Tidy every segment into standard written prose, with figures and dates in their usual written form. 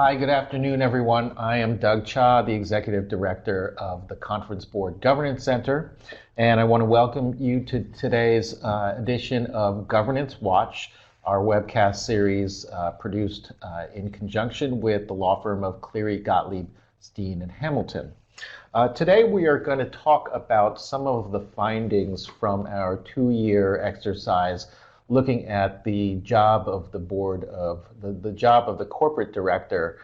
Hi, good afternoon, everyone. I am Doug Cha, the Executive Director of the Conference Board Governance Center, and I want to welcome you to today's edition of Governance Watch, our webcast series produced in conjunction with the law firm of Cleary, Gottlieb, Steen, and Hamilton. Today we are going to talk about some of the findings from our two-year exercise looking at the job of the board of the job of the corporate director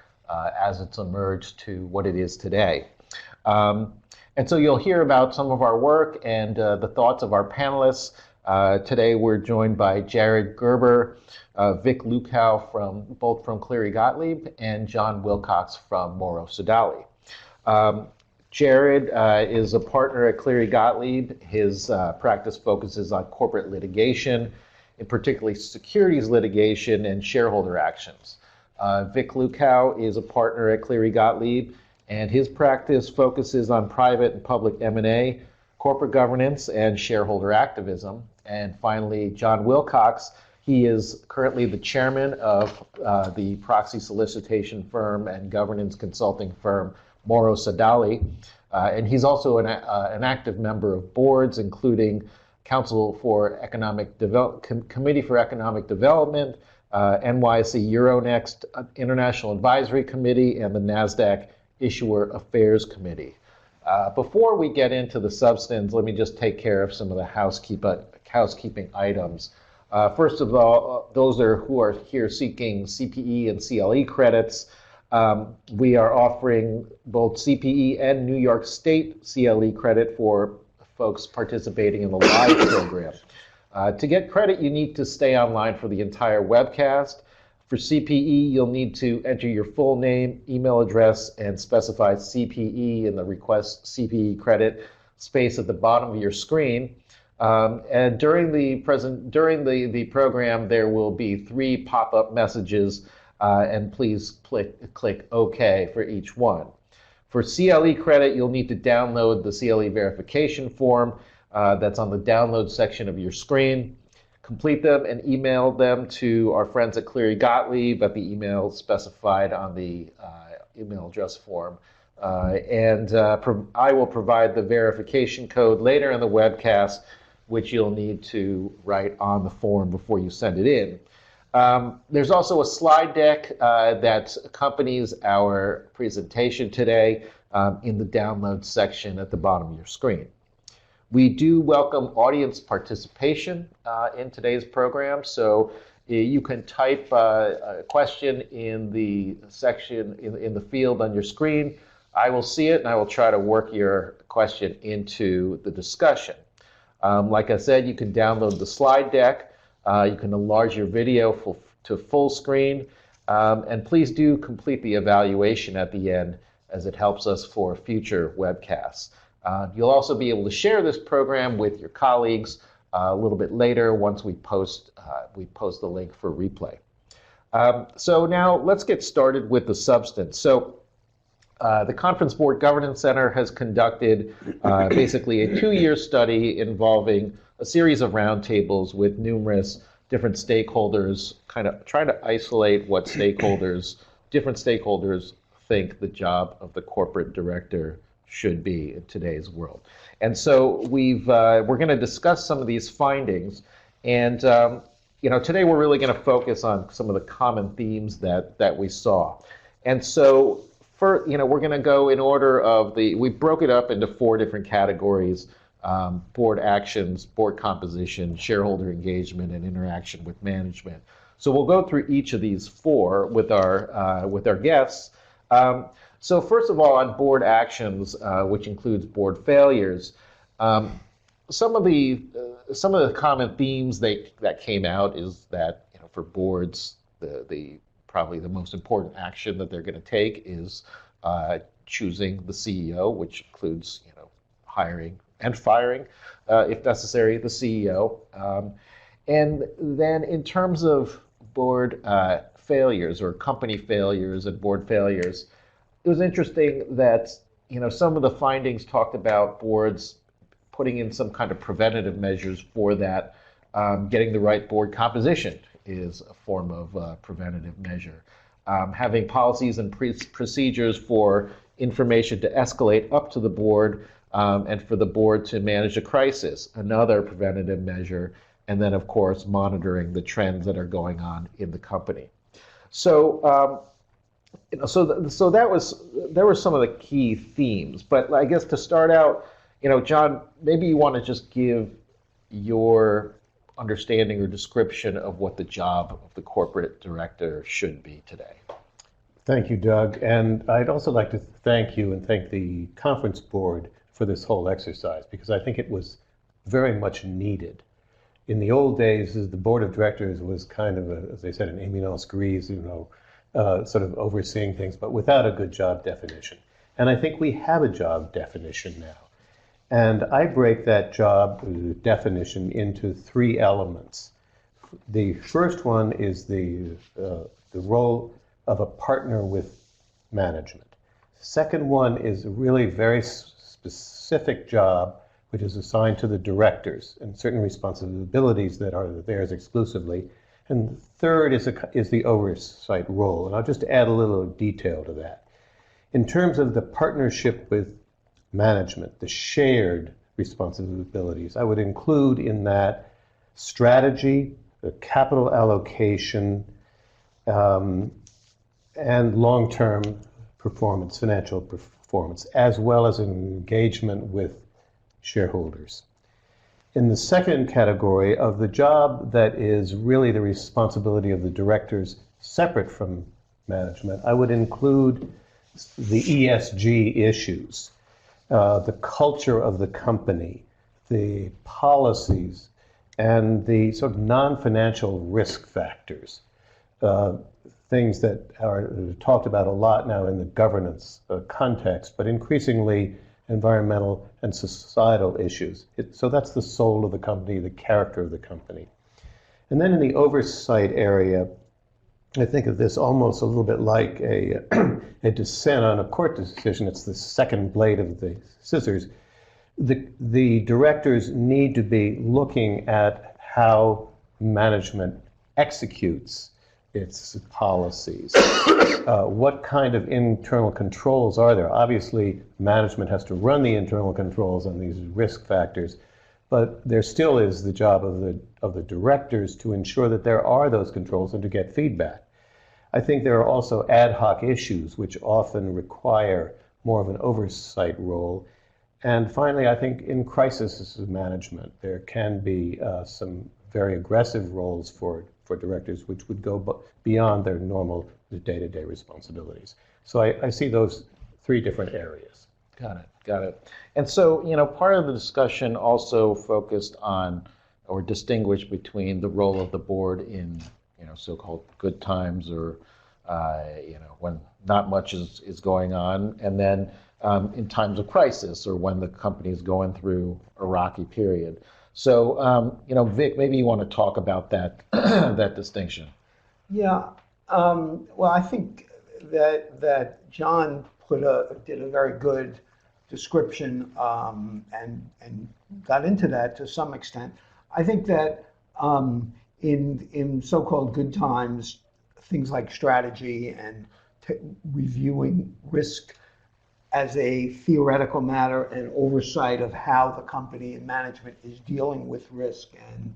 as it's emerged to what it is today. And so you'll hear about some of our work and the thoughts of our panelists. Today we're joined by Jared Gerber, Vic Lukow both from Cleary Gottlieb, and John Wilcox from Morrow Sodali. Jared is a partner at Cleary Gottlieb. His practice focuses on corporate litigation, in particularly securities litigation and shareholder actions. Vic Lukow is a partner at Cleary Gottlieb, and his practice focuses on private and public M&A, corporate governance, and shareholder activism. And finally, John Wilcox, he is currently the chairman of the proxy solicitation firm and governance consulting firm Morrow Sodali, and he's also an active member of boards, including Council for Economic Committee for Economic Development, NYSE Euronext International Advisory Committee, and the NASDAQ Issuer Affairs Committee. Before we get into the substance, let me just take care of some of the housekeeping items. First of all, those who are here seeking CPE and CLE credits, we are offering both CPE and New York State CLE credit for folks participating in the live program. To get credit, you need to stay online for the entire webcast. For CPE, you'll need to enter your full name, email address, and specify CPE in the request CPE credit space at the bottom of your screen. And during the program, there will be 3 pop-up messages, and please click OK for each one. For CLE credit, you'll need to download the CLE verification form that's on the download section of your screen. Complete them and email them to our friends at Cleary Gottlieb at the email specified on the email address form. I will provide the verification code later in the webcast, which you'll need to write on the form before you send it in. There's also a slide deck that accompanies our presentation today in the download section at the bottom of your screen. We do welcome audience participation in today's program, so you can type a question in the section in the field on your screen. I will see it and I will try to work your question into the discussion. Like I said, you can download the slide deck. You can enlarge your video to full screen, and please do complete the evaluation at the end as it helps us for future webcasts. You'll also be able to share this program with your colleagues a little bit later once we post the link for replay. So now let's get started with the substance. So the Conference Board Governance Center has conducted basically a 2-year study involving a series of roundtables with numerous different stakeholders, kind of trying to isolate what different stakeholders think the job of the corporate director should be in today's world. And so we're going to discuss some of these findings, and today we're really going to focus on some of the common themes that we saw. And so we're going to go in order of we broke it up into 4 different categories: board actions, board composition, shareholder engagement, and interaction with management. So we'll go through each of these 4 with our guests. So first of all, on board actions, which includes board failures, some of the common themes that came out is that for boards, probably the most important action that they're going to take is choosing the CEO, which includes hiring and firing, if necessary, the CEO. And then in terms of board failures or company failures and board failures, it was interesting that some of the findings talked about boards putting in some kind of preventative measures for that. Getting the right board composition is a form of preventative measure. having policies and procedures for information to escalate up to the board, and for the board to manage a crisis, another preventative measure, and then, of course, monitoring the trends that are going on in the company. So, so there were some of the key themes. But I guess to start out, John, maybe you want to just give your understanding or description of what the job of the corporate director should be today. Thank you, Doug. And I'd also like to thank you and thank the conference board for this whole exercise, because I think it was very much needed. In the old days, the board of directors was kind of, as they said, an éminence grise, sort of overseeing things, but without a good job definition. And I think we have a job definition now. And I break that job definition into three elements. The first one is the role of a partner with management. Second one is a really very specific job, which is assigned to the directors and certain responsibilities that are theirs exclusively. And third is the oversight role. And I'll just add a little detail to that. In terms of the partnership with management, the shared responsibilities, I would include in that strategy, the capital allocation, and long-term performance, financial performance, as well as engagement with shareholders. In the second category of the job that is really the responsibility of the directors separate from management, I would include the ESG issues, the culture of the company, the policies, and the sort of non-financial risk factors, things that are talked about a lot now in the governance context, but increasingly environmental and societal issues. So that's the soul of the company, the character of the company. And then in the oversight area, I think of this almost a little bit like a dissent on a court decision. It's the second blade of the scissors. The directors need to be looking at how management executes its policies. What kind of internal controls are there? Obviously, management has to run the internal controls on these risk factors, but there still is the job of the directors to ensure that there are those controls and to get feedback. I think there are also ad hoc issues which often require more of an oversight role. And finally, I think in crisis management, there can be some very aggressive roles for directors which would go beyond their normal day-to-day responsibilities. So I see those three different areas. Got it. And so, part of the discussion also focused on or distinguished between the role of the board in, so-called good times or, when not much is going on, and then in times of crisis or when the company is going through a rocky period. So, Vic, maybe you want to talk about that that distinction. Yeah. Well, I think that John did a very good description and got into that to some extent. I think that in so-called good times, things like strategy and reviewing risk as a theoretical matter and oversight of how the company and management is dealing with risk, and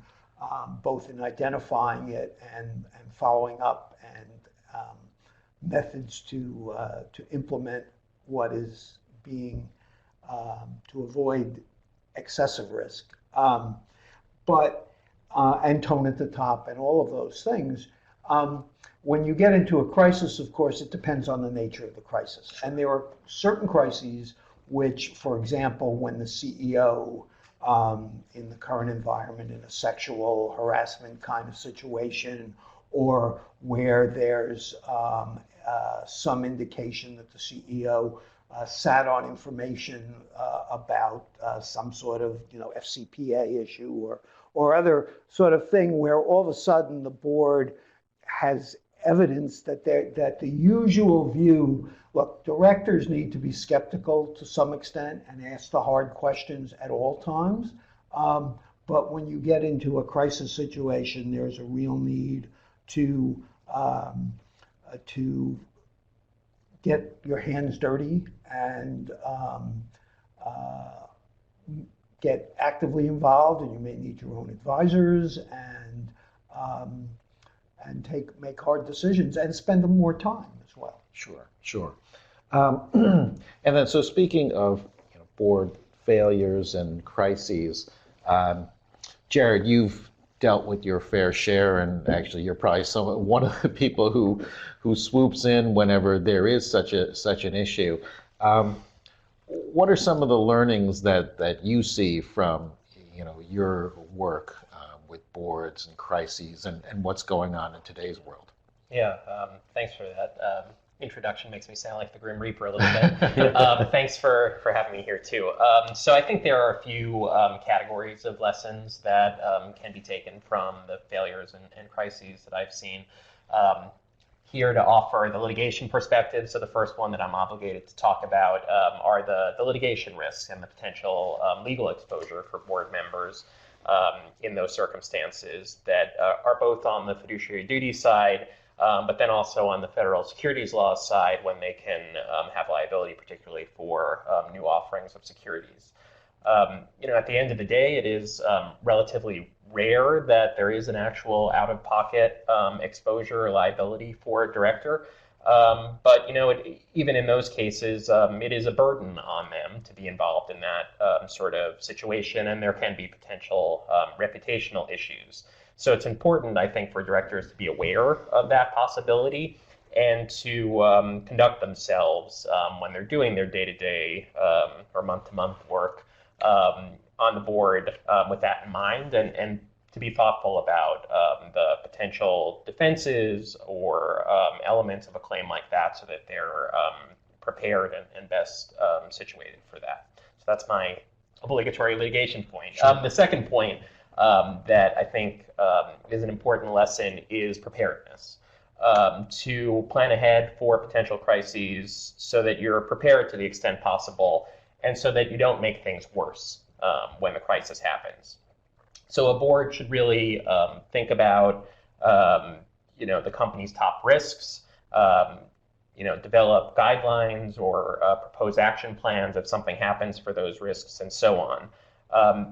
both in identifying it and following up, and methods to implement what is being to avoid excessive risk, and tone at the top and all of those things. When you get into a crisis, of course, it depends on the nature of the crisis. And there are certain crises which, for example, when the CEO in the current environment, in a sexual harassment kind of situation, or where there's some indication that the CEO sat on information about some sort of FCPA issue or other sort of thing, where all of a sudden the board has evidence that the usual view, look, directors need to be skeptical to some extent and ask the hard questions at all times. But when you get into a crisis situation, there's a real need to to get your hands dirty and get actively involved, and you may need your own advisors and make hard decisions and spend more time as well. Sure. And then, so speaking of board failures and crises, Jared, you've dealt with your fair share, and actually you're probably one of the people who swoops in whenever there is such an issue. What are some of the learnings that you see from your work with boards and crises and what's going on in today's world? Yeah, thanks for that. Introduction makes me sound like the Grim Reaper a little bit. Thanks for having me here too. So I think there are a few categories of lessons that can be taken from the failures and crises that I've seen. Here to offer the litigation perspective. So the first one that I'm obligated to talk about are the litigation risks and the potential legal exposure for board members in those circumstances that are both on the fiduciary duty side, but then also on the federal securities law side when they can have liability, particularly for new offerings of securities. At the end of the day, it is relatively rare that there is an actual out-of-pocket exposure or liability for a director. But even in those cases, it is a burden on them to be involved in that sort of situation, and there can be potential reputational issues. So it's important, I think, for directors to be aware of that possibility and to conduct themselves when they're doing their day-to-day or month-to-month work on the board with that in mind, and to be thoughtful about the potential defenses or elements of a claim like that so that they're prepared and best situated for that. So that's my obligatory litigation point. Sure. The second point that I think is an important lesson is preparedness. To plan ahead for potential crises so that you're prepared to the extent possible and so that you don't make things worse when the crisis happens. So a board should really think about, the company's top risks, develop guidelines or propose action plans if something happens for those risks, and so on.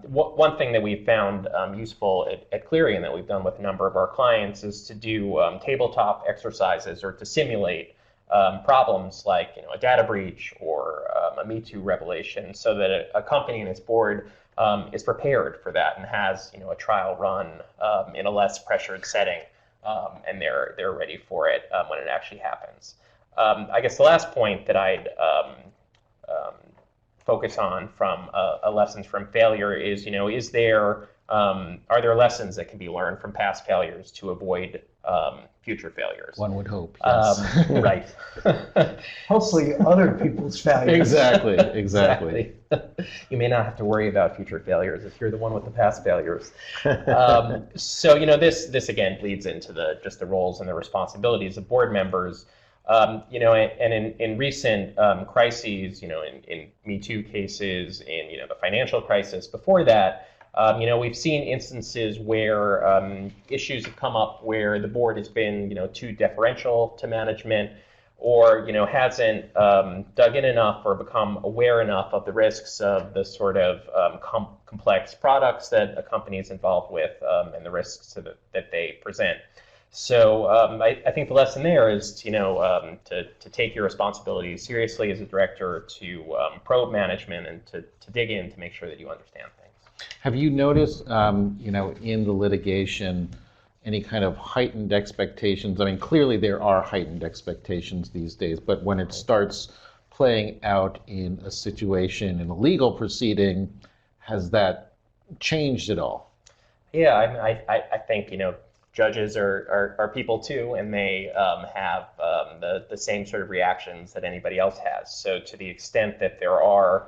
One thing that we've found useful at Cleary and that we've done with a number of our clients is to do tabletop exercises or to simulate problems like a data breach or a Me Too revelation, so that a company and its board is prepared for that and has a trial run in a less pressured setting, and they're ready for it when it actually happens. I guess the last point that I'd focus on from lessons from failure is are there lessons that can be learned from past failures to avoid future failures? One would hope, yes. Right. Hopefully other people's failures. Exactly. You may not have to worry about future failures if you're the one with the past failures. So this again leads into the roles and the responsibilities of board members. And in recent crises, in Me Too cases, in the financial crisis before that, we've seen instances where issues have come up where the board has been too deferential to management, or hasn't dug in enough or become aware enough of the risks of the sort of complex products that a company is involved with, and the risks that they present. So I think the lesson there is to take your responsibilities seriously as a director, to probe management, and to dig in to make sure that you understand things. Have you noticed, in the litigation, any kind of heightened expectations? I mean, clearly there are heightened expectations these days, but when it starts playing out in a situation, in a legal proceeding, has that changed at all? Yeah, I think, judges are people too, and they have the same sort of reactions that anybody else has. So to the extent that there are,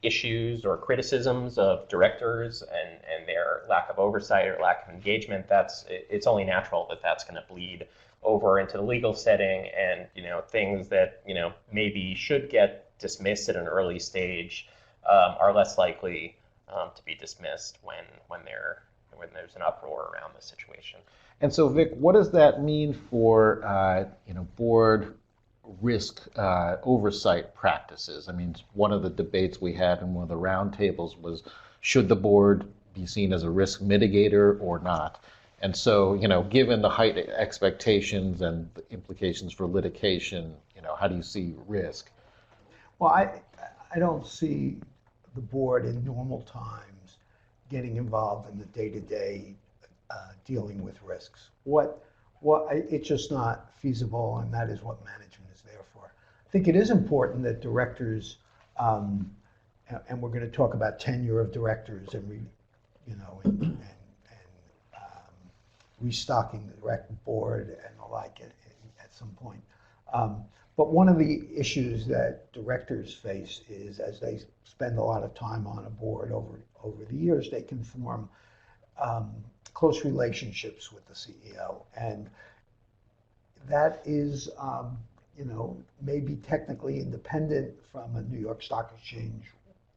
issues or criticisms of directors and their lack of oversight or lack of engagement, it's only natural that that's going to bleed over into the legal setting, and things that maybe should get dismissed at an early stage are less likely to be dismissed when they're when there's an uproar around the situation. And so, Vic, what does that mean for board risk oversight practices? I mean, one of the debates we had in one of the roundtables was, should the board be seen as a risk mitigator or not? And so, given the height expectations and the implications for litigation, how do you see risk? Well, I don't see the board in normal times getting involved in the day-to-day dealing with risks. It's just not feasible, and that is what management is there for. I think it is important that directors, and we're going to talk about tenure of directors and restocking the director board and the like at some point. But one of the issues that directors face is, as they spend a lot of time on a board over the years, they can form close relationships with the CEO, and that is, maybe technically independent from a New York Stock Exchange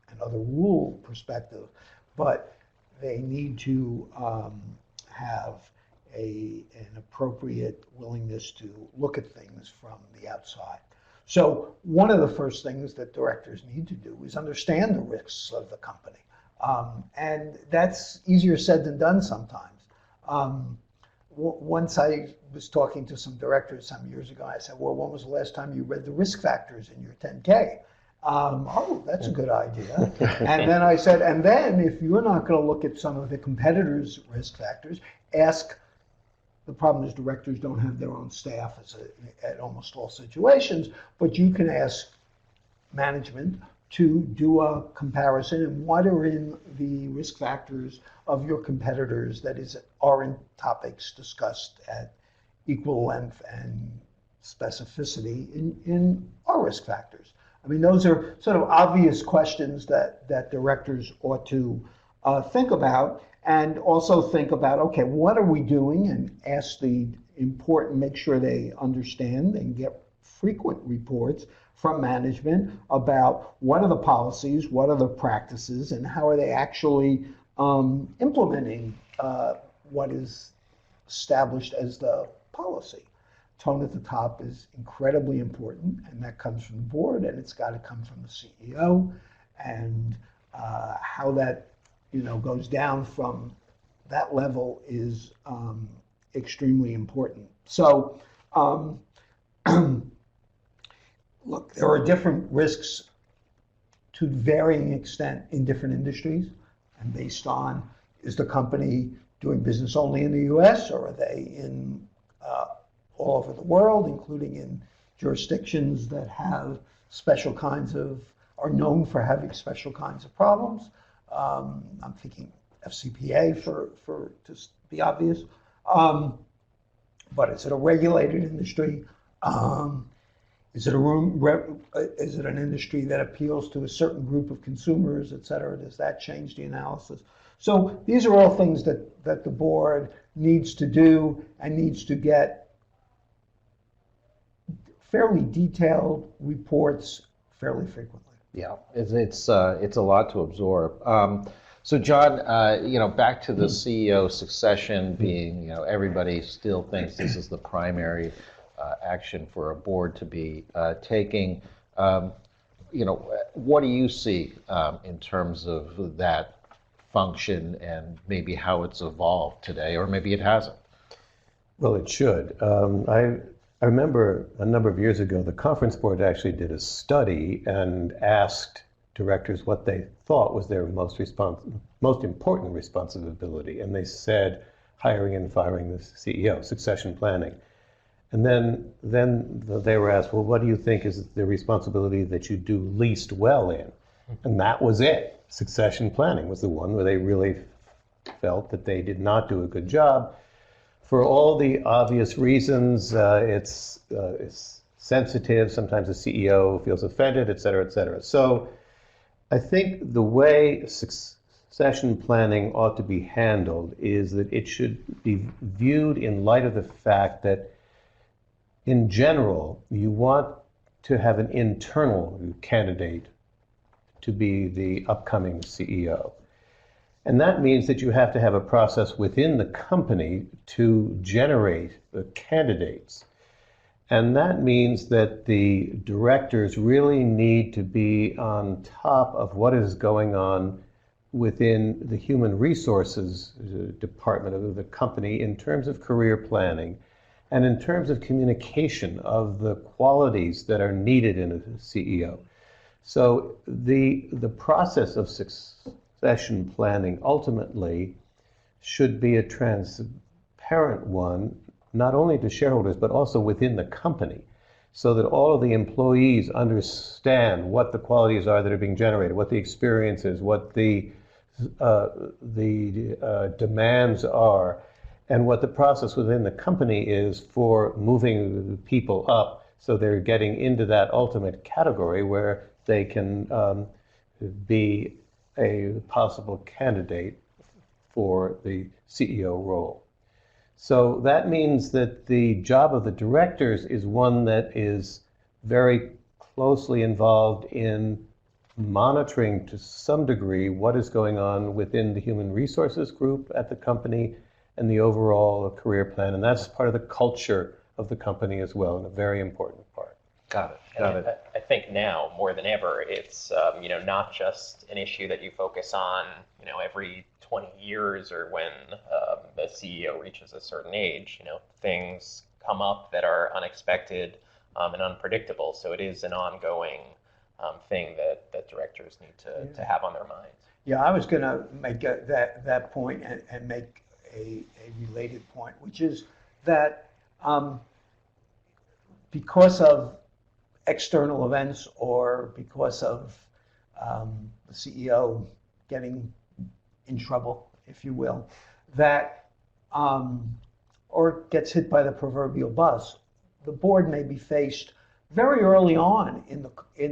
and other rule perspective, but they need to have an appropriate willingness to look at things from the outside. So one of the first things that directors need to do is understand the risks of the company. And that's easier said than done sometimes. Once I was talking to some directors some years ago, I said, well, when was the last time you read the risk factors in your 10K? Oh, that's a good idea. And then I said, and then if you're not going to look at some of the competitors' risk factors, ask. The problem is directors don't have their own staff at almost all situations, but you can ask management to do a comparison and what are in the risk factors of your competitors that are in topics discussed at equal length and specificity in our risk factors. I mean, those are sort of obvious questions that directors ought to think about. And also think about, okay, what are we doing? And ask the important, make sure they understand and get frequent reports from management about what are the policies, what are the practices, and how are they actually implementing what is established as the policy. Tone at the top is incredibly important, and that comes from the board, and it's got to come from the CEO, and how that goes down from that level is extremely important. So, look, there are different risks to varying extent in different industries, and based on, is the company doing business only in the US, or are they in all over the world, including in jurisdictions that have special kinds of, are known for having special kinds of problems? I'm thinking FCPA for to be obvious. But is it a regulated industry? Is it an industry that appeals to a certain group of consumers, et cetera? Does that change the analysis? So these are all things that the board needs to do and needs to get fairly detailed reports fairly frequently. Yeah, it's a lot to absorb. So John, back to the CEO succession being, everybody still thinks this is the primary action for a board to be taking. What do you see in terms of that function and maybe how it's evolved today, or maybe it hasn't? Well, it should. I remember a number of years ago, the conference board actually did a study and asked directors what they thought was their most important responsibility. And they said hiring and firing the CEO, succession planning. And then they were asked, well, what do you think is the responsibility that you do least well in? And that was it. Succession planning was the one where they really felt that they did not do a good job. For all the obvious reasons, it's sensitive. Sometimes the CEO feels offended, et cetera, et cetera. So I think the way succession planning ought to be handled is that it should be viewed in light of the fact that, in general, you want to have an internal candidate to be the upcoming CEO. And that means that you have to have a process within the company to generate the candidates. And that means that the directors really need to be on top of what is going on within the human resources department of the company in terms of career planning and in terms of communication of the qualities that are needed in a CEO. So the process of succession planning ultimately should be a transparent one, not only to shareholders, but also within the company, so that all of the employees understand what the qualities are that are being generated, what the experience is, what the demands are, and what the process within the company is for moving people up so they're getting into that ultimate category where they can be a possible candidate for the CEO role. So that means that the job of the directors is one that is very closely involved in monitoring to some degree what is going on within the human resources group at the company and the overall career plan. And that's part of the culture of the company as well, and a very important part. Got it. I think now more than ever, it's not just an issue that you focus on every 20 years or when the CEO reaches a certain age. Things come up that are unexpected and unpredictable. So it is an ongoing thing that directors need to have on their minds. Yeah, I was going to make that point and make a related point, which is that because of external events or because of the CEO getting in trouble, if you will, that or gets hit by the proverbial bus, the board may be faced very early on in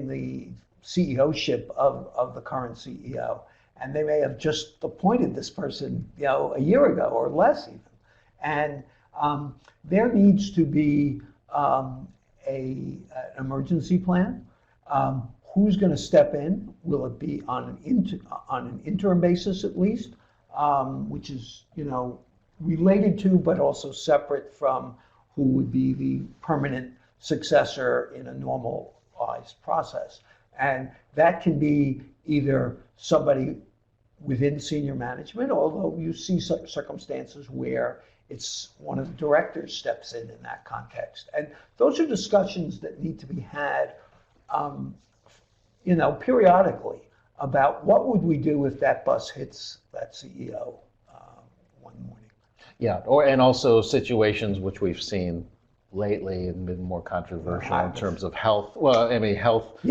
the CEO-ship of the current CEO, and they may have just appointed this person, a year ago or less even, and there needs to be an emergency plan. Who's going to step in? Will it be on an interim basis at least, which is related to but also separate from who would be the permanent successor in a normalized process? And that can be either somebody within senior management, although you see circumstances where it's one of the directors steps in that context. And those are discussions that need to be had, periodically about what would we do if that bus hits that CEO one morning. Yeah, and also situations which we've seen lately and been more controversial in terms of health. Well, I mean, health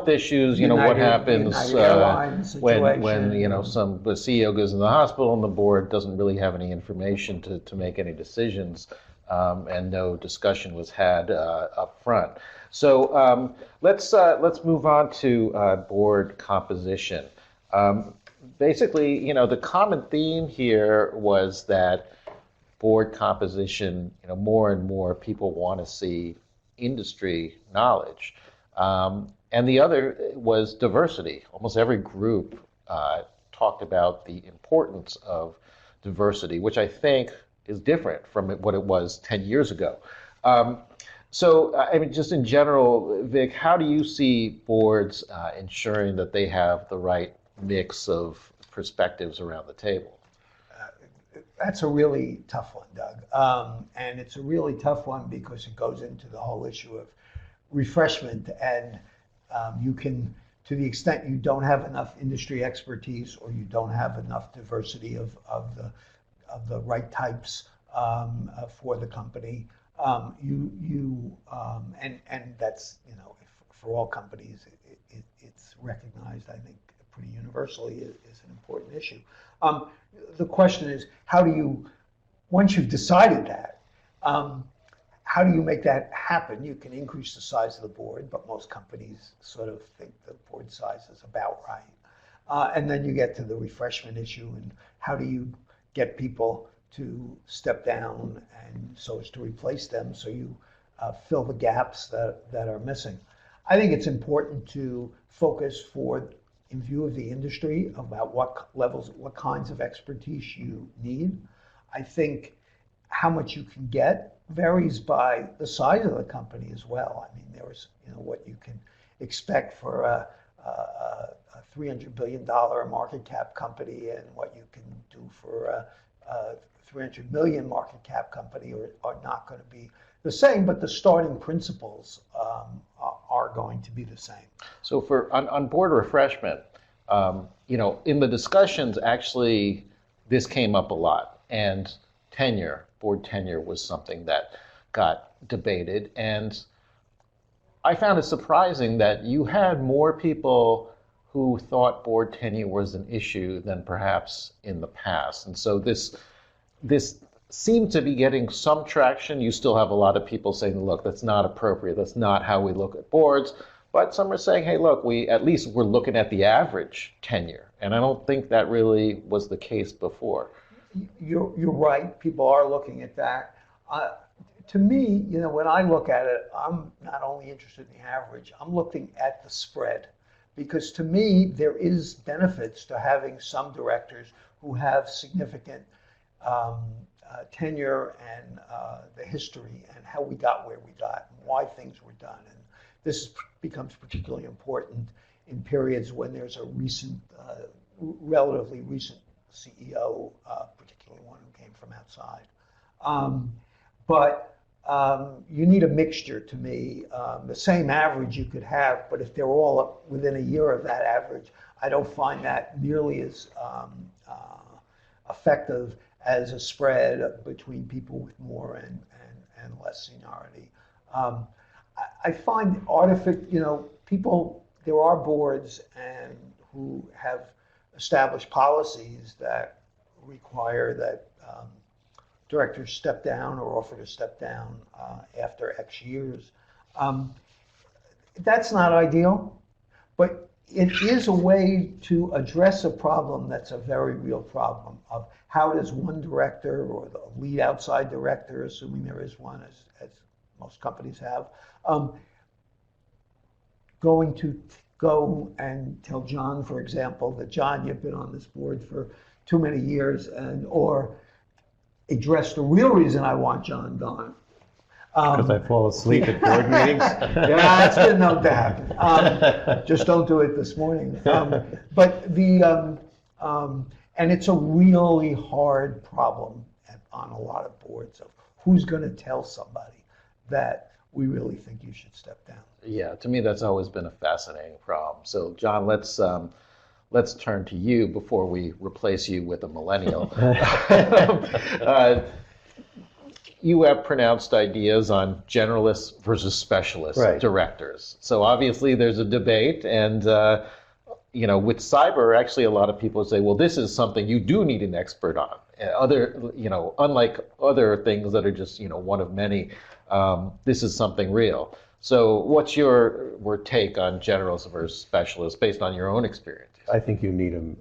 issues. What happens when the CEO goes in the hospital and the board doesn't really have any information to make any decisions, and no discussion was had up front. So let's move on to board composition. Basically, the common theme here was that board composition, more and more people want to see industry knowledge. And the other was diversity. Almost every group talked about the importance of diversity, which I think is different from what it was 10 years ago. So, just in general, Vic, how do you see boards ensuring that they have the right mix of perspectives around the table? That's a really tough one, Doug. And it's a really tough one because it goes into the whole issue of refreshment. And you can, to the extent you don't have enough industry expertise or you don't have enough diversity of the right types for the company, and that's, for all companies, it's recognized, I think, pretty universally is an important issue. The question is, how do you, once you've decided that, how do you make that happen? You can increase the size of the board, but most companies sort of think the board size is about right. And then you get to the refreshment issue, and how do you get people to step down and so as to replace them, so you fill the gaps that are missing. I think it's important to focus for in view of the industry about what levels, what kinds of expertise you need. I think how much you can get varies by the size of the company as well. I mean, there's, what you can expect for a $300 billion market cap company and what you can do for a 300 million market cap company are not going to be the same, but the starting principles are going to be the same. So on board refreshment, in the discussions, actually, this came up a lot, and board tenure was something that got debated, and I found it surprising that you had more people who thought board tenure was an issue than perhaps in the past. And so this seemed to be getting some traction. You still have a lot of people saying, look, that's not appropriate. That's not how we look at boards. But some are saying, hey, look, we're looking at the average tenure. And I don't think that really was the case before. You're right. People are looking at that. To me, when I look at it, I'm not only interested in the average, I'm looking at the spread. Because to me, there is benefits to having some directors who have significant tenure and the history and how we got where we got and why things were done. And this becomes particularly important in periods when there's a relatively recent CEO, particularly one who came from outside. But you need a mixture to me. The same average you could have, but if they're all up within a year of that average, I don't find that nearly as effective as a spread between people with more and less seniority. I find people, there are boards who have established policies that require that directors step down or offer to step down after X years. That's not ideal, but it is a way to address a problem that's a very real problem of how does one director or the lead outside director, assuming there is one, as most companies have, going to go and tell John, for example, that John, you've been on this board for too many years, or address the real reason I want John gone. Because I fall asleep at board meetings? Yeah, that's been known to happen. Just don't do it this morning. And it's a really hard problem on a lot of boards of who's going to tell somebody that we really think you should step down. Yeah, to me, that's always been a fascinating problem. So, John, let's turn to you before we replace you with a millennial. You have pronounced ideas on generalists versus specialist directors. So obviously there's a debate, and with cyber, actually a lot of people say, well, this is something you do need an expert on. Unlike other things that are just one of many, this is something real. So what's your take on generalists versus specialists based on your own experience? I think you need a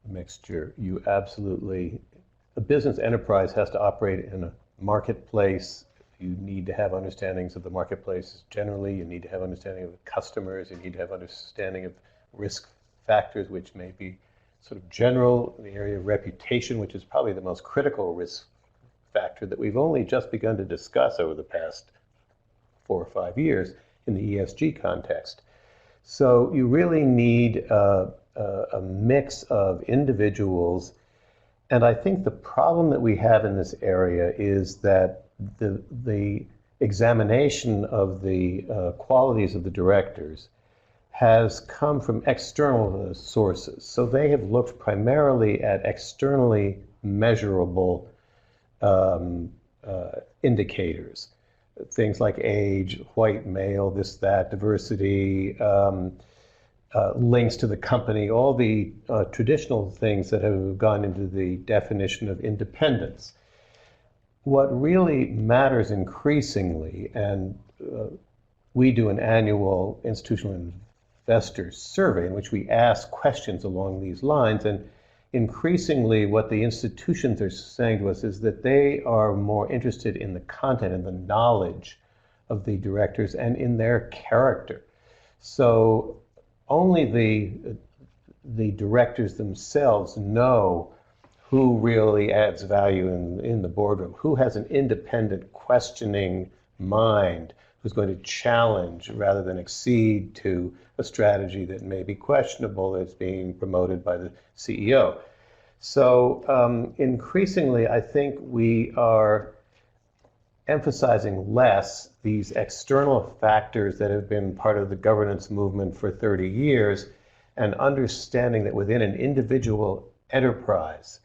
mixture. A business enterprise has to operate in a marketplace. You need to have understandings of the marketplace generally. You need to have understanding of the customers. You need to have understanding of risk factors, which may be sort of general in the area of reputation, which is probably the most critical risk factor that we've only just begun to discuss over the past 4 or 5 years in the ESG context. So you really need a mix of individuals. And I think the problem that we have in this area is that the examination of the qualities of the directors has come from external sources. So they have looked primarily at externally measurable indicators, things like age, white male, this, that, diversity, links to the company, all the traditional things that have gone into the definition of independence. What really matters increasingly, and we do an annual institutional investor survey in which we ask questions along these lines, and increasingly what the institutions are saying to us is that they are more interested in the content and the knowledge of the directors and in their character. So only the directors themselves know who really adds value in the boardroom, who has an independent, questioning mind, who's going to challenge rather than accede to a strategy that may be questionable that's being promoted by the CEO. So increasingly, I think we are emphasizing less these external factors that have been part of the governance movement for 30 years, and understanding that within an individual enterprise,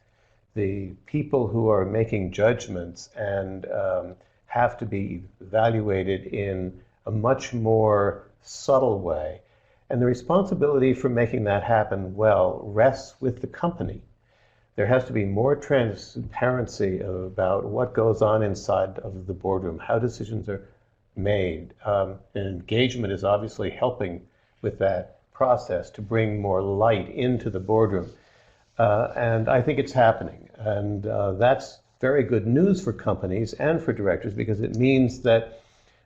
the people who are making judgments and have to be evaluated in a much more subtle way. And the responsibility for making that happen well rests with the company. There has to be more transparency about what goes on inside of the boardroom, how decisions are made. And engagement is obviously helping with that process to bring more light into the boardroom. And I think it's happening. And that's very good news for companies and for directors, because it means that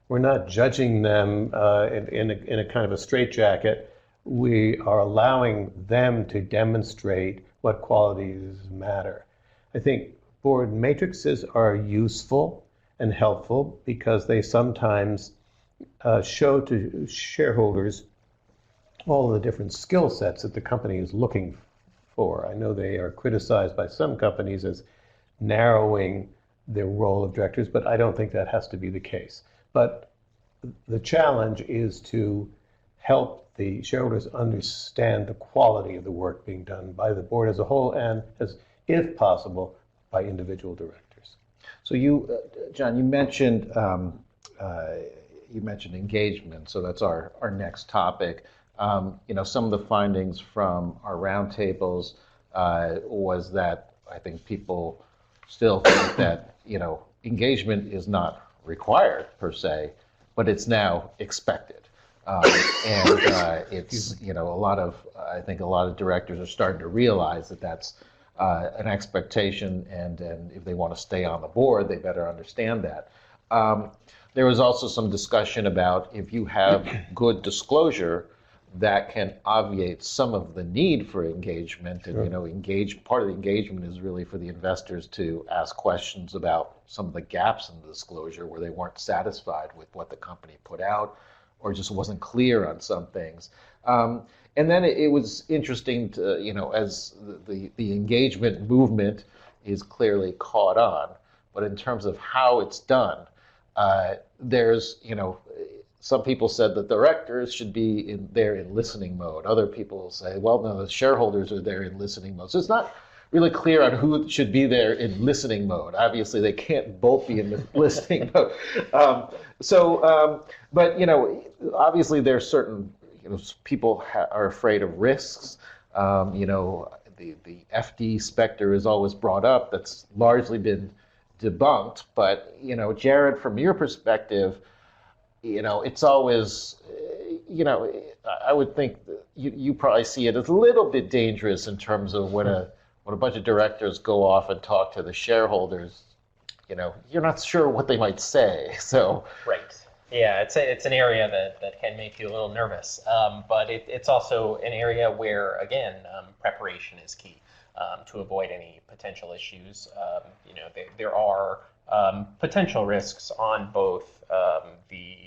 we're not judging them in a kind of a straitjacket. We are allowing them to demonstrate what qualities matter. I think board matrices are useful and helpful because they sometimes show to shareholders all the different skill sets that the company is looking for. I know they are criticized by some companies as narrowing their role of directors, but I don't think that has to be the case. But the challenge is to help the shareholders understand the quality of the work being done by the board as a whole, and, as if possible, by individual directors. So you, John, you mentioned engagement. So that's our next topic. Some of the findings from our roundtables was that I think people still think that engagement is not required per se, but it's now expected. It's I think a lot of directors are starting to realize that that's an expectation, and if they want to stay on the board, they better understand that. There was also some discussion about if you have good disclosure, that can obviate some of the need for engagement. And part of the engagement is really for the investors to ask questions about some of the gaps in the disclosure where they weren't satisfied with what the company put out, or just wasn't clear on some things. And then it was interesting to, as the engagement movement is clearly caught on, but in terms of how it's done, there's, some people said that the directors should be there in listening mode. Other people say, well, no, the shareholders are there in listening mode. So it's not really clear on who should be there in listening mode. Obviously, they can't both be in listening mode. But obviously there's certain, people are afraid of risks. The FD specter is always brought up. That's largely been debunked. But Jared, from your perspective, it's always, I would think that you probably see it as a little bit dangerous in terms of when a bunch of directors go off and talk to the shareholders, you're not sure what they might say. So right. Yeah, it's an area that can make you a little nervous, but it's also an area where, again, preparation is key to avoid any potential issues. There are potential risks on both the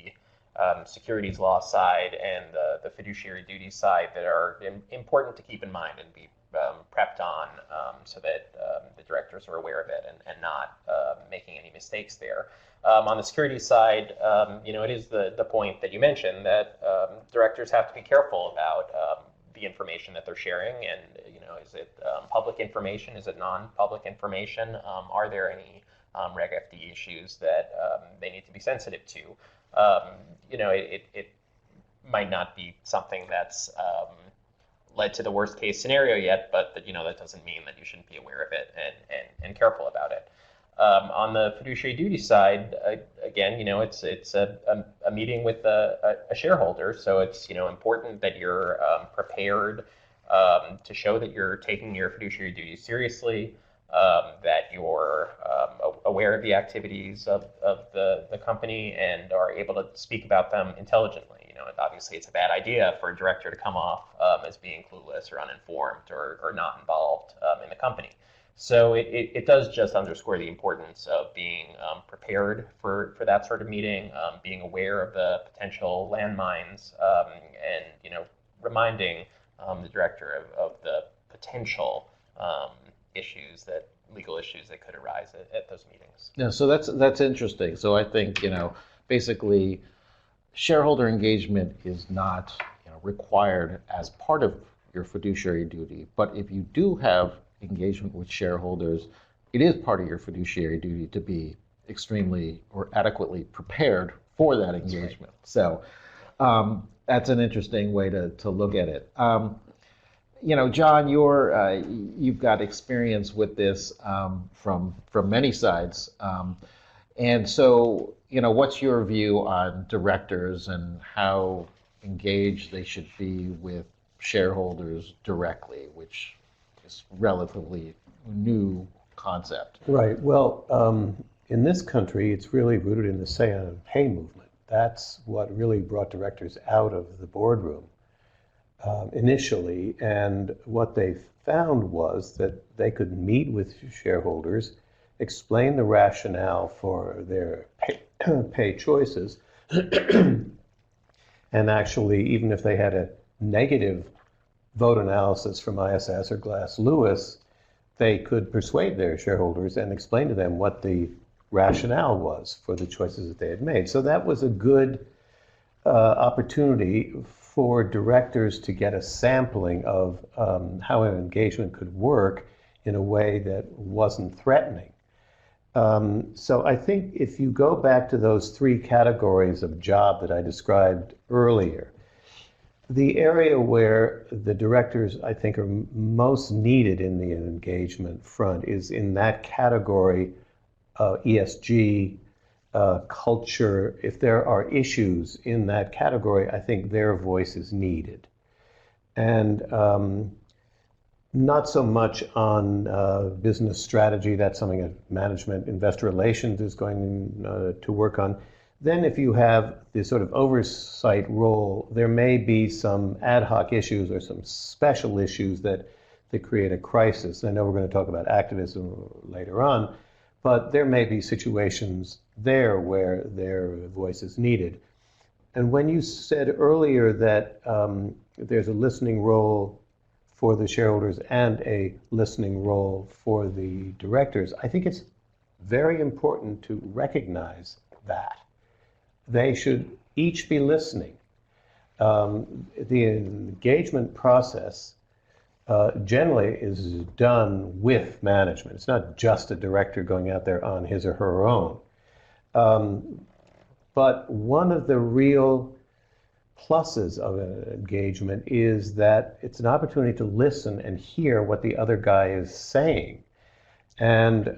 securities law side and the fiduciary duty side that are important to keep in mind and be prepped on, so that the directors are aware of it and not making any mistakes there. On the securities side, it is the point that you mentioned that directors have to be careful about the information that they're sharing, and is it public information? Is it non-public information? Are there any Reg FD issues that they need to be sensitive to? It might not be something that's led to the worst case scenario yet, but that doesn't mean that you shouldn't be aware of it and careful about it. On the fiduciary duty side, again, it's a meeting with a shareholder, so it's important that you're prepared to show that you're taking your fiduciary duties seriously, that you're aware of the activities of the company and are able to speak about them intelligently. Obviously, it's a bad idea for a director to come off as being clueless or uninformed or not involved in the company. So it does just underscore the importance of being prepared for that sort of meeting, being aware of the potential landmines, and reminding the director of the potential legal issues that could arise at those meetings. Yeah, so that's interesting. So I think basically shareholder engagement is not required as part of your fiduciary duty, but if you do have engagement with shareholders, it is part of your fiduciary duty to be extremely or adequately prepared for that engagement. So that's an interesting way to look at it. John, you've got experience with this from many sides, and so what's your view on directors and how engaged they should be with shareholders directly, which is relatively new concept? Right. Well, in this country, it's really rooted in the say on pay movement. That's what really brought directors out of the boardroom initially. And what they found was that they could meet with shareholders, explain the rationale for their pay choices, and actually, even if they had a negative vote analysis from ISS or Glass Lewis, they could persuade their shareholders and explain to them what the rationale was for the choices that they had made. So that was a good opportunity for directors to get a sampling of how an engagement could work in a way that wasn't threatening. So I think if you go back to those three categories of job that I described earlier, the area where the directors, I think, are most needed in the engagement front is in that category, ESG, culture. If there are issues in that category, I think their voice is needed. And not so much on business strategy. That's something that management, investor relations is going to work on. Then if you have this sort of oversight role, there may be some ad hoc issues or some special issues that create a crisis. I know we're going to talk about activism later on, but there may be situations there where their voice is needed. And when you said earlier that there's a listening role for the shareholders and a listening role for the directors, I think it's very important to recognize that. They should each be listening. The engagement process generally is done with management. It's not just a director going out there on his or her own. But one of the real pluses of an engagement is that it's an opportunity to listen and hear what the other guy is saying. And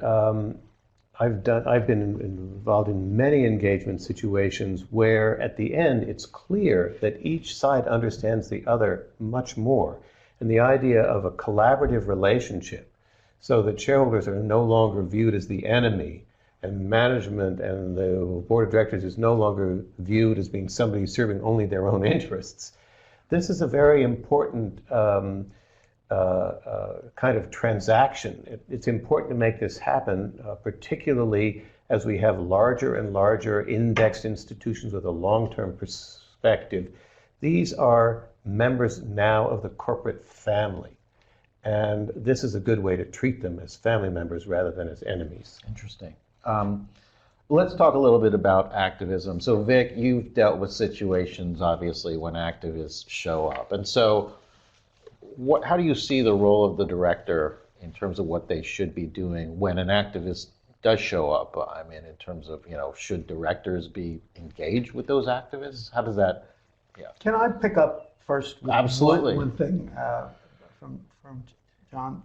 I've been involved in many engagement situations where at the end it's clear that each side understands the other much more. And the idea of a collaborative relationship so that shareholders are no longer viewed as the enemy and management and the board of directors is no longer viewed as being somebody serving only their own interests. This is a very important kind of transaction. It's important to make this happen, particularly as we have larger and larger indexed institutions with a long-term perspective. These are members now of the corporate family, and this is a good way to treat them as family members rather than as enemies. Interesting. Let's talk a little bit about activism. So Vic, you've dealt with situations, obviously, when activists show up. And so how do you see the role of the director in terms of what they should be doing when an activist does show up? I mean, in terms of, should directors be engaged with those activists? How does that, Can I pick up first with Absolutely. one thing from John?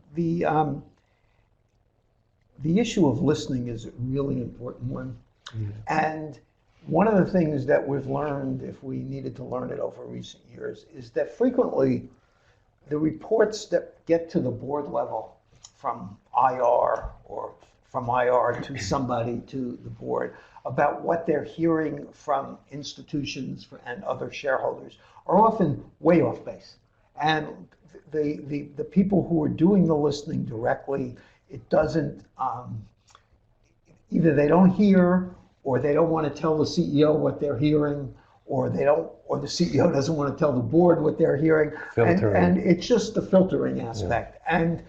The issue of listening is a really important one. Mm-hmm. And one of the things that we've learned, if we needed to learn it over recent years, is that frequently the reports that get to the board level from IR or from IR to somebody to the board about what they're hearing from institutions and other shareholders are often way off base. And the people who are doing the listening directly, it doesn't, either they don't hear, or they don't want to tell the CEO what they're hearing, or the CEO doesn't want to tell the board what they're hearing. And it's just the filtering aspect. Yeah. And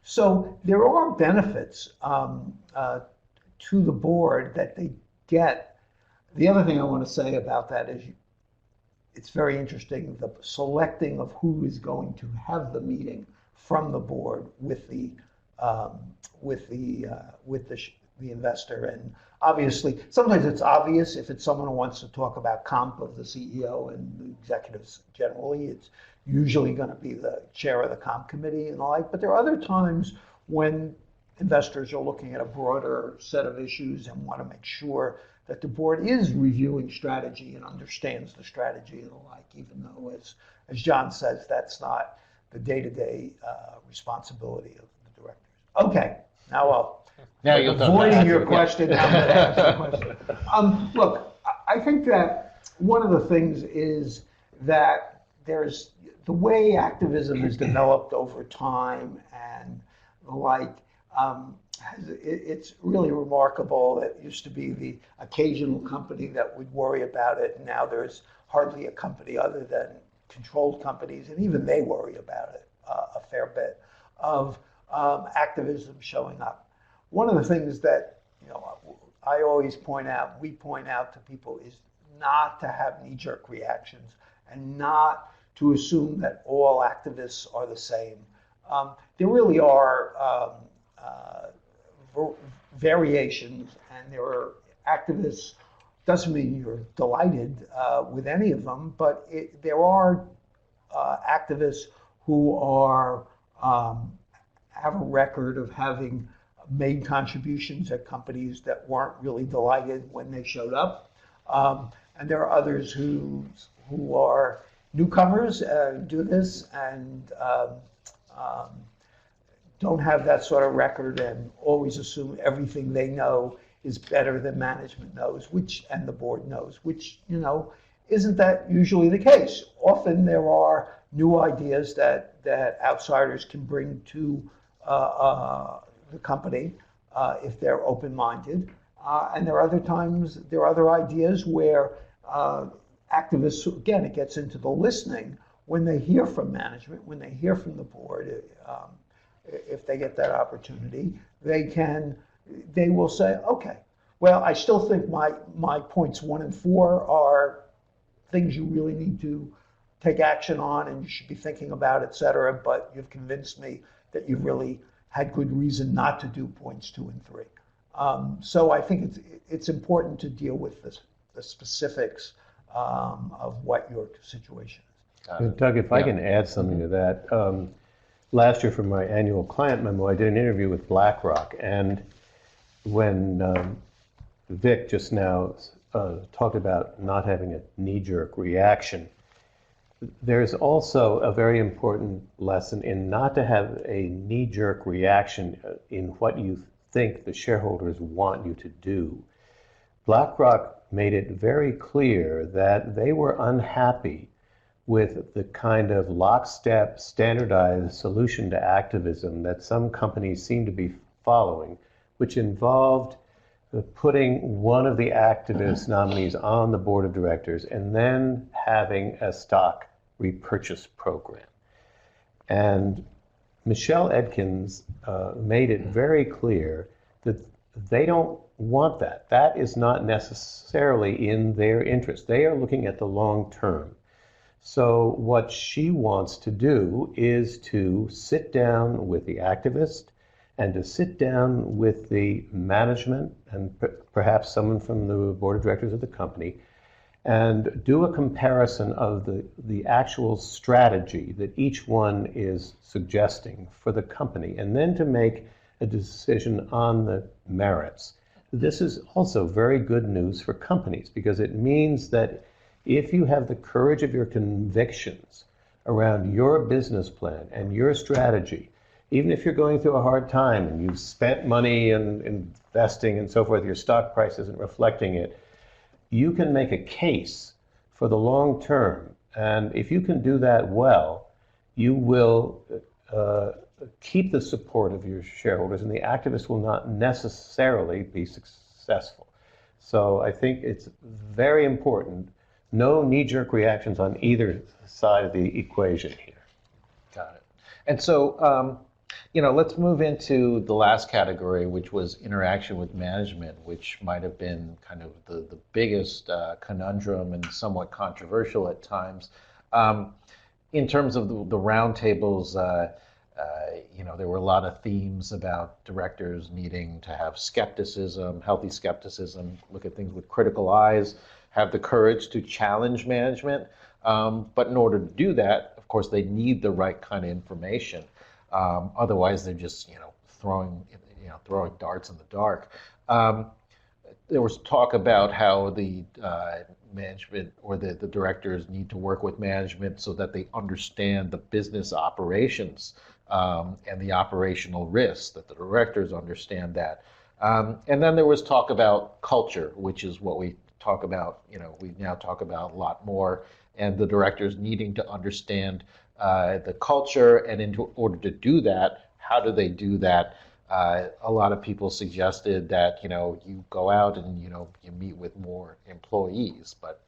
so there are benefits to the board that they get. The other thing I want to say about that is it's very interesting, the selecting of who is going to have the meeting from the board with the investor. And obviously, sometimes it's obvious if it's someone who wants to talk about comp of the CEO and the executives generally, it's usually going to be the chair of the comp committee and the like. But there are other times when investors are looking at a broader set of issues and want to make sure that the board is reviewing strategy and understands the strategy and the like, even though, as John says, that's not the day-to-day responsibility of the directors. Okay, now avoiding your question, I'm going to ask the question. Look, I think that one of the things is that there's the way activism has developed over time and the like. It's really remarkable. It used to be the occasional company that would worry about it, and now there's hardly a company other than controlled companies, and even they worry about it a fair bit, of activism showing up. One of the things that I always point out, we point out to people, is not to have knee-jerk reactions and not to assume that all activists are the same. There really are variations, and there are activists. Doesn't mean you're delighted with any of them, but there are activists who are have a record of having made contributions at companies that weren't really delighted when they showed up, and there are others who are newcomers, do this and don't have that sort of record and always assume everything they know is better than management knows, and the board knows, which isn't that usually the case. Often there are new ideas that outsiders can bring to the company if they're open-minded, and there are other times there are other ideas where activists, again, it gets into the listening when they hear from management, when they hear from the board. If they get that opportunity, they will say, okay, well, I still think my points 1 and 4 are things you really need to take action on and you should be thinking about, et cetera, but you've convinced me that you've really had good reason not to do points 2 and 3. So I think it's important to deal with the specifics of what your situation is. Doug, if I can add something to that. Last year for my annual client memo, I did an interview with BlackRock, and when Vic just now talked about not having a knee-jerk reaction, there's also a very important lesson in not to have a knee-jerk reaction in what you think the shareholders want you to do. BlackRock made it very clear that they were unhappy with the kind of lockstep, standardized solution to activism that some companies seem to be following, which involved putting one of the activist nominees on the board of directors and then having a stock repurchase program. And Michelle Edkins made it very clear that they don't want that. That is not necessarily in their interest. They are looking at the long term. So what she wants to do is to sit down with the activist and to sit down with the management and perhaps someone from the board of directors of the company and do a comparison of the actual strategy that each one is suggesting for the company, and then to make a decision on the merits. This is also very good news for companies because it means that if you have the courage of your convictions around your business plan and your strategy, even if you're going through a hard time and you've spent money and investing and so forth, your stock price isn't reflecting it, you can make a case for the long term. And if you can do that well, you will keep the support of your shareholders, and the activist will not necessarily be successful. So I think it's very important. No knee-jerk reactions on either side of the equation here. Got it. And so, let's move into the last category, which was interaction with management, which might have been kind of the biggest conundrum and somewhat controversial at times. In terms of the roundtables, there were a lot of themes about directors needing to have skepticism, healthy skepticism, look at things with critical eyes, have the courage to challenge management. But in order to do that, of course, they need the right kind of information. Otherwise, they're just throwing darts in the dark. There was talk about how the management or the directors need to work with management so that they understand the business operations and the operational risks, that the directors understand that. And then there was talk about culture, which is what we talk about, we now talk about a lot more, and the directors needing to understand the culture, and in order to do that, how do they do that? A lot of people suggested that you go out and you meet with more employees, but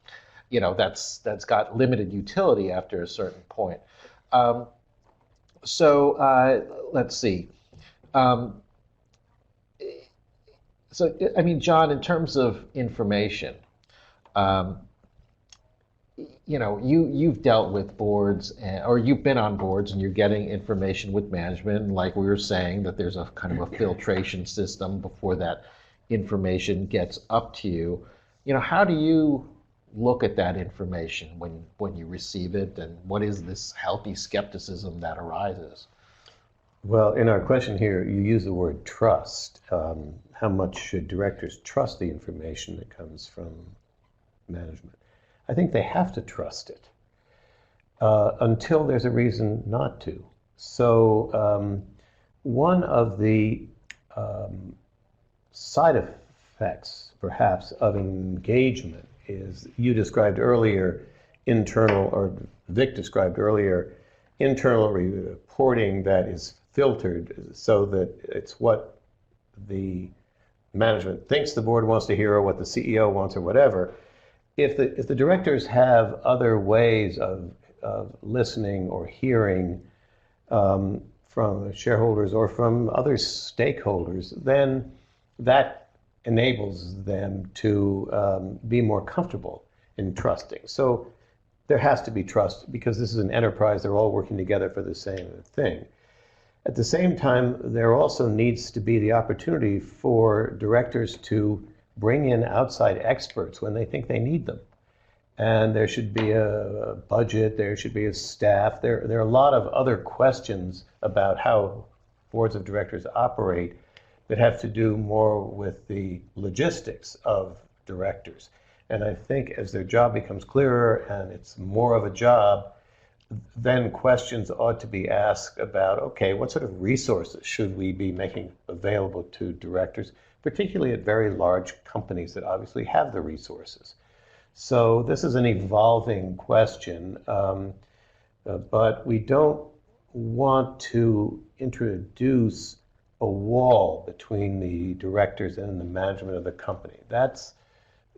that's got limited utility after a certain point. So let's see. John, in terms of information, you've dealt with boards, or you've been on boards, and you're getting information with management. And like we were saying, that there's a kind of a filtration system before that information gets up to you. How do you look at that information when you receive it, and what is this healthy skepticism that arises? Well, in our question here, you use the word trust. How much should directors trust the information that comes from management? I think they have to trust it until there's a reason not to. So one of the side effects, perhaps, of engagement is, you described earlier, Vic described earlier, internal reporting that is filtered so that it's what the management thinks the board wants to hear, or what the CEO wants, or whatever. If the directors have other ways of listening or hearing from shareholders or from other stakeholders, then that enables them to be more comfortable in trusting. So there has to be trust, because this is an enterprise. They're all working together for the same thing. At the same time, there also needs to be the opportunity for directors to bring in outside experts when they think they need them. And there should be a budget, there should be a staff. There are a lot of other questions about how boards of directors operate that have to do more with the logistics of directors. And I think as their job becomes clearer and it's more of a job, then questions ought to be asked about, okay, what sort of resources should we be making available to directors, particularly at very large companies that obviously have the resources. So this is an evolving question, but we don't want to introduce a wall between the directors and the management of the company. That's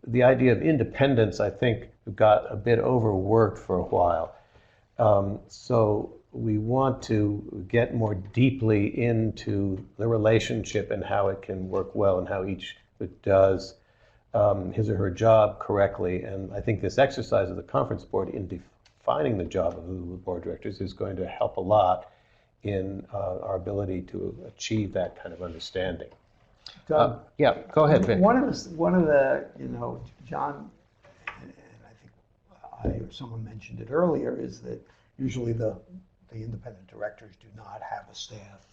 the idea of independence, I think, got a bit overworked for a while. So we want to get more deeply into the relationship and how it can work well, and how each does his or her job correctly. And I think this exercise of the conference board in defining the job of the board of directors is going to help a lot in our ability to achieve that kind of understanding. Doug, yeah, go ahead, Vin. One of the John, and I think someone mentioned it earlier, is that usually the independent directors do not have a staff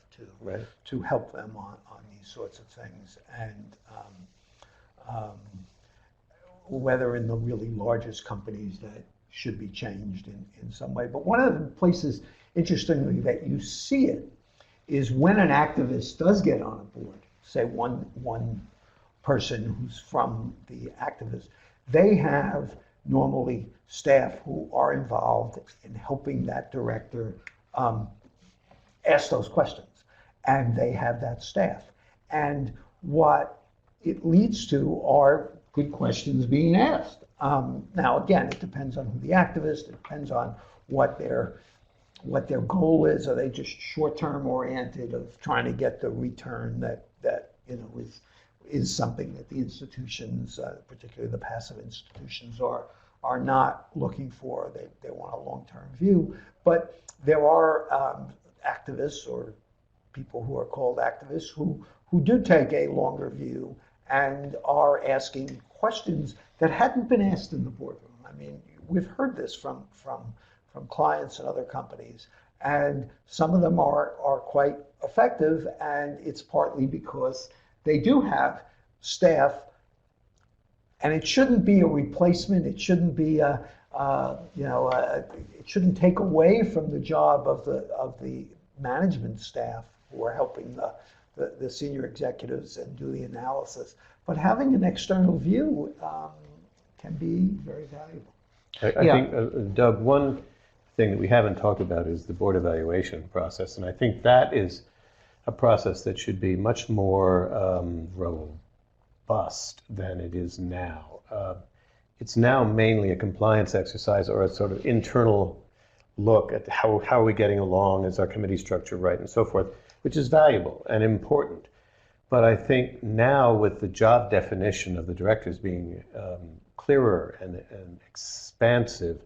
to help them on these sorts of things, and whether in the really largest companies that should be changed in some way. But one of the places, interestingly, that you see it is when an activist does get on a board, say one person who's from the activist, they have normally staff who are involved in helping that director ask those questions, and they have that staff. And what it leads to are good questions being asked. Now, again, it depends on who the activist, it depends on what their goal is. Are they just short-term oriented of trying to get the return that is something that the institutions, particularly the passive institutions, are not looking for. They want a long-term view. But there are activists or people who are called activists who do take a longer view and are asking questions that hadn't been asked in the boardroom. I mean, we've heard this from clients and other companies, and some of them are quite effective, and it's partly because they do have staff, and it shouldn't be a replacement. It shouldn't be it shouldn't take away from the job of the management staff who are helping the senior executives and do the analysis. But having an external view can be very valuable. I think, Doug, one thing that we haven't talked about is the board evaluation process, and I think that is a process that should be much more robust than it is now. It's now mainly a compliance exercise or a sort of internal look at how are we getting along, is our committee structure right, and so forth, which is valuable and important. But I think now with the job definition of the directors being clearer and expansive,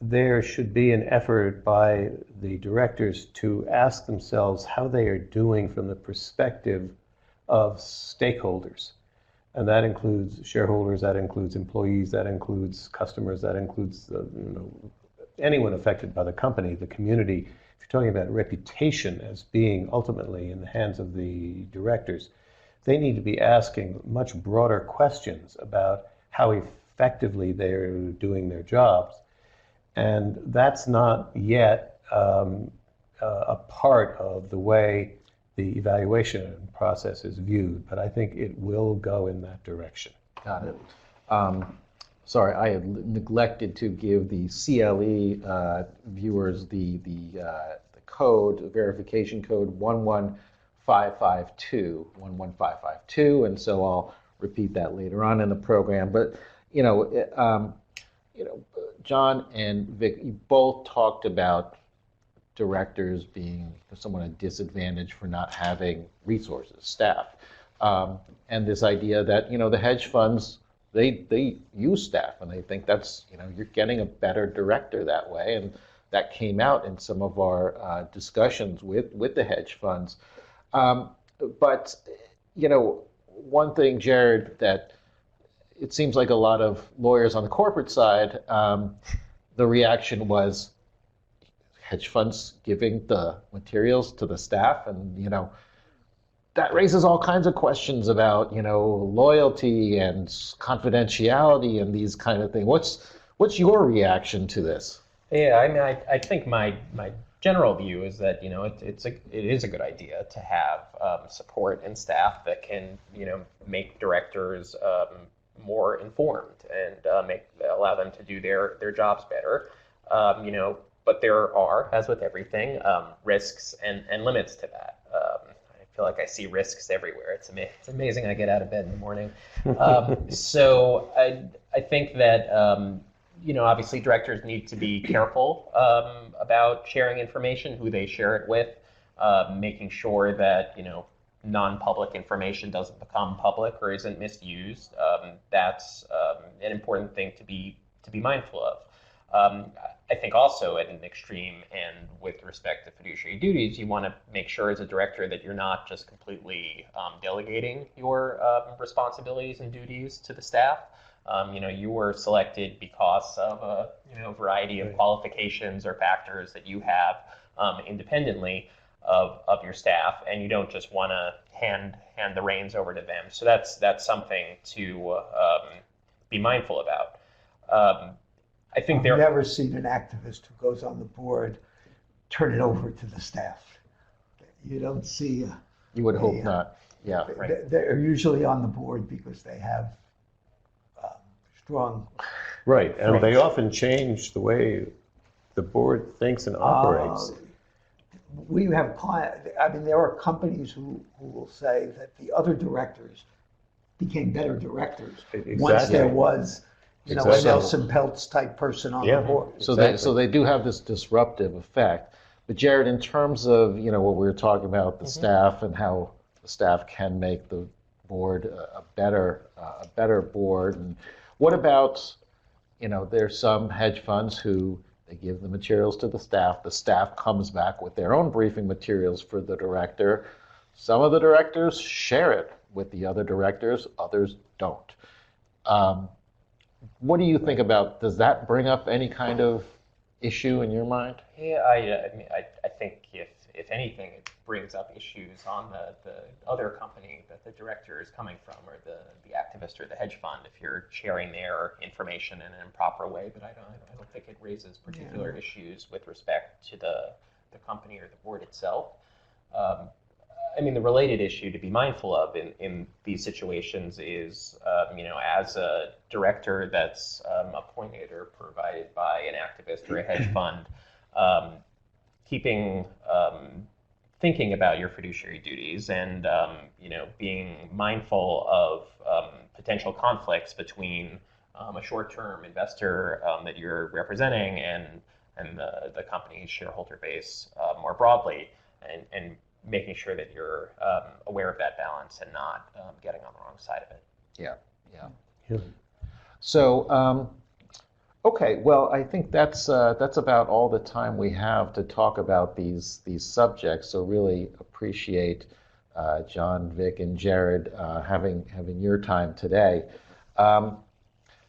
there should be an effort by the directors to ask themselves how they are doing from the perspective of stakeholders. And that includes shareholders, that includes employees, that includes customers, that includes anyone affected by the company, the community. If you're talking about reputation as being ultimately in the hands of the directors, they need to be asking much broader questions about how effectively they're doing their jobs. And that's not yet a part of the way the evaluation process is viewed, but I think it will go in that direction. Got it. Sorry, I had neglected to give the CLE viewers the code, the verification code 11552, and so I'll repeat that later on in the program. But John and Vic, you both talked about directors being somewhat a disadvantage for not having resources, staff, and this idea that the hedge funds they use staff and they think that's you're getting a better director that way, and that came out in some of our discussions with the hedge funds. But one thing, Jared, that it seems like a lot of lawyers on the corporate side, the reaction was hedge funds giving the materials to the staff, and that raises all kinds of questions about loyalty and confidentiality and these kind of things. What's your reaction to this? Yeah, I mean, I think my general view is that it is a good idea to have support and staff that can make directors more informed and allow them to do their jobs better. But there are, as with everything, risks and limits to that. I feel like I see risks everywhere. It's amazing I get out of bed in the morning. So I think that obviously directors need to be careful about sharing information, who they share it with, making sure that non-public information doesn't become public or isn't misused. That's an important thing to be mindful of. I think also at an extreme and with respect to fiduciary duties, you want to make sure as a director that you're not just completely delegating your responsibilities and duties to the staff. You were selected because of a variety of qualifications or factors that you have independently of your staff, and you don't just want to hand the reins over to them. So that's something to be mindful about. I think I've never seen an activist who goes on the board turn it over to the staff. You don't see. You would hope not. Yeah, right. They're usually on the board because they have strong. Right, and they often change the way the board thinks and operates. we have I mean, there are companies who will say that the other directors became better directors once there was, a Nelson Peltz type person on the board. So they do have this disruptive effect. But Jared, in terms of what we were talking about, the staff and how the staff can make the board a better board, and what about there's some hedge funds who they give the materials to the staff comes back with their own briefing materials for the director. Some of the directors share it with the other directors, others don't. What do you think about, does that bring up any kind of issue in your mind? Yeah, I think if anything, it brings up issues on the other company that the director is coming from, or the activist or the hedge fund, if you're sharing their information in an improper way. But I don't think it raises particular issues with respect to the company or the board itself. I mean, the related issue to be mindful of in these situations is, as a director that's appointed or provided by an activist or a hedge fund, thinking about your fiduciary duties and, being mindful of potential conflicts between a short-term investor that you're representing and the company's shareholder base more broadly, and making sure that you're aware of that balance and not getting on the wrong side of it. Yeah. So, okay, well, I think that's about all the time we have to talk about these subjects. So really appreciate John, Vic, and Jared having your time today.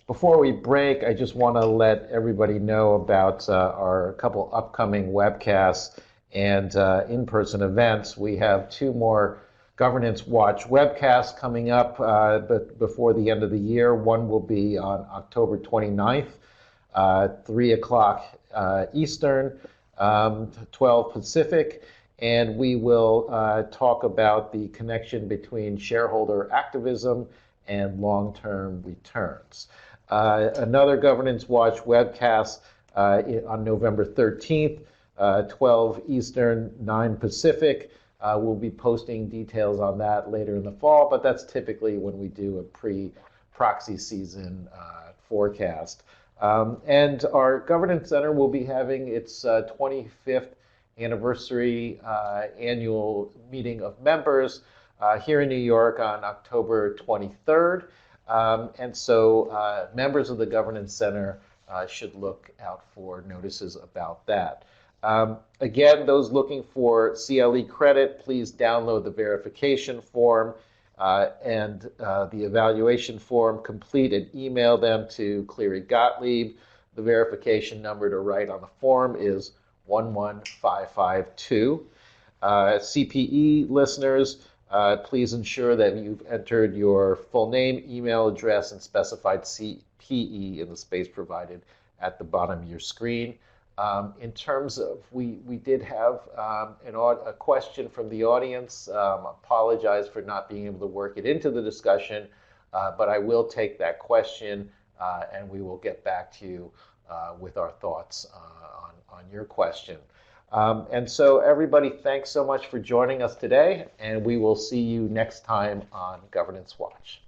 Before we break, I just want to let everybody know about our couple upcoming webcasts and in-person events. We have 2 more Governance Watch webcasts coming up but before the end of the year. One will be on October 29th, 3 o'clock Eastern, 12 Pacific, and we will talk about the connection between shareholder activism and long-term returns. Another Governance Watch webcast on November 13th, 12 Eastern, 9 Pacific. We'll be posting details on that later in the fall, but that's typically when we do a pre-proxy season forecast. And our Governance Center will be having its 25th anniversary annual meeting of members here in New York on October 23rd. And so members of the Governance Center should look out for notices about that. Again, those looking for CLE credit, please download the verification form and the evaluation form, complete and email them to Cleary Gottlieb. The verification number to write on the form is 11552. CPE listeners, please ensure that you've entered your full name, email address, and specified CPE in the space provided at the bottom of your screen. In terms of, we did have a question from the audience. Apologize for not being able to work it into the discussion, but I will take that question and we will get back to you with our thoughts on your question. And so everybody, thanks so much for joining us today, and we will see you next time on Governance Watch.